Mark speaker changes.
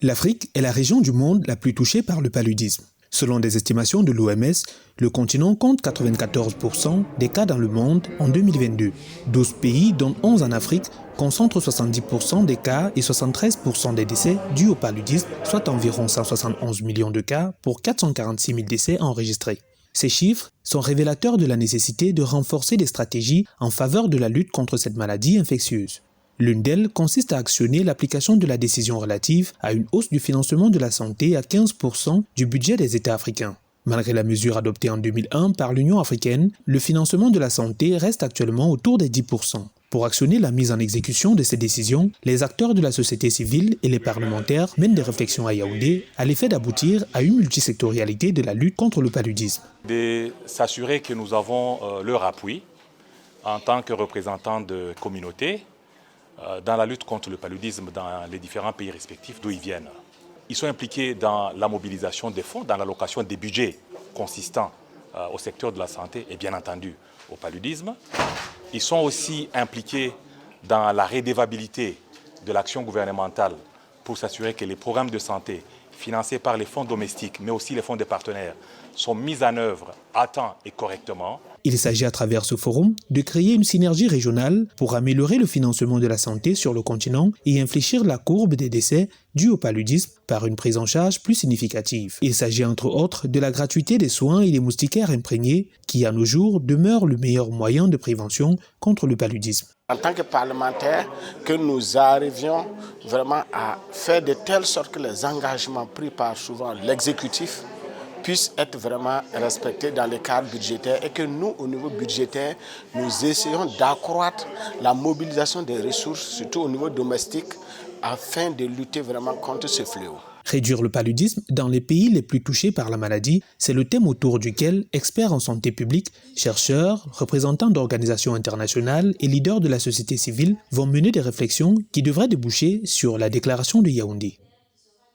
Speaker 1: L'Afrique est la région du monde la plus touchée par le paludisme. Selon des estimations de l'OMS, le continent compte 94% des cas dans le monde en 2022. 12 pays, dont 11 en Afrique, concentrent 70% des cas et 73% des décès dus au paludisme, soit environ 171 millions de cas pour 446 000 décès enregistrés. Ces chiffres sont révélateurs de la nécessité de renforcer les stratégies en faveur de la lutte contre cette maladie infectieuse. L'une d'elles consiste à actionner l'application de la décision relative à une hausse du financement de la santé à 15% du budget des États africains. Malgré la mesure adoptée en 2001 par l'Union africaine, le financement de la santé reste actuellement autour des 10%. Pour actionner la mise en exécution de ces décisions, les acteurs de la société civile et les parlementaires mènent des réflexions à Yaoundé à l'effet d'aboutir à une multisectorialité de la lutte contre le paludisme.
Speaker 2: De s'assurer que nous avons leur appui en tant que représentants de communautés dans la lutte contre le paludisme dans les différents pays respectifs d'où ils viennent. Ils sont impliqués dans la mobilisation des fonds, dans l'allocation des budgets consistants au secteur de la santé et bien entendu au paludisme. Ils sont aussi impliqués dans la redevabilité de l'action gouvernementale pour s'assurer que les programmes de santé financés par les fonds domestiques, mais aussi les fonds des partenaires, sont mis en œuvre à temps et correctement.
Speaker 1: Il s'agit à travers ce forum de créer une synergie régionale pour améliorer le financement de la santé sur le continent et infléchir la courbe des décès dus au paludisme par une prise en charge plus significative. Il s'agit entre autres de la gratuité des soins et des moustiquaires imprégnés qui à nos jours demeurent le meilleur moyen de prévention contre le paludisme.
Speaker 3: En tant que parlementaires, que nous arrivions vraiment à faire de telle sorte que les engagements pris par souvent l'exécutif puissent être vraiment respectés dans les cadres budgétaires et que nous, au niveau budgétaire, nous essayons d'accroître la mobilisation des ressources, surtout au niveau domestique, afin de lutter vraiment contre ce fléau.
Speaker 1: Réduire le paludisme dans les pays les plus touchés par la maladie, c'est le thème autour duquel experts en santé publique, chercheurs, représentants d'organisations internationales et leaders de la société civile vont mener des réflexions qui devraient déboucher sur la déclaration de Yaoundé.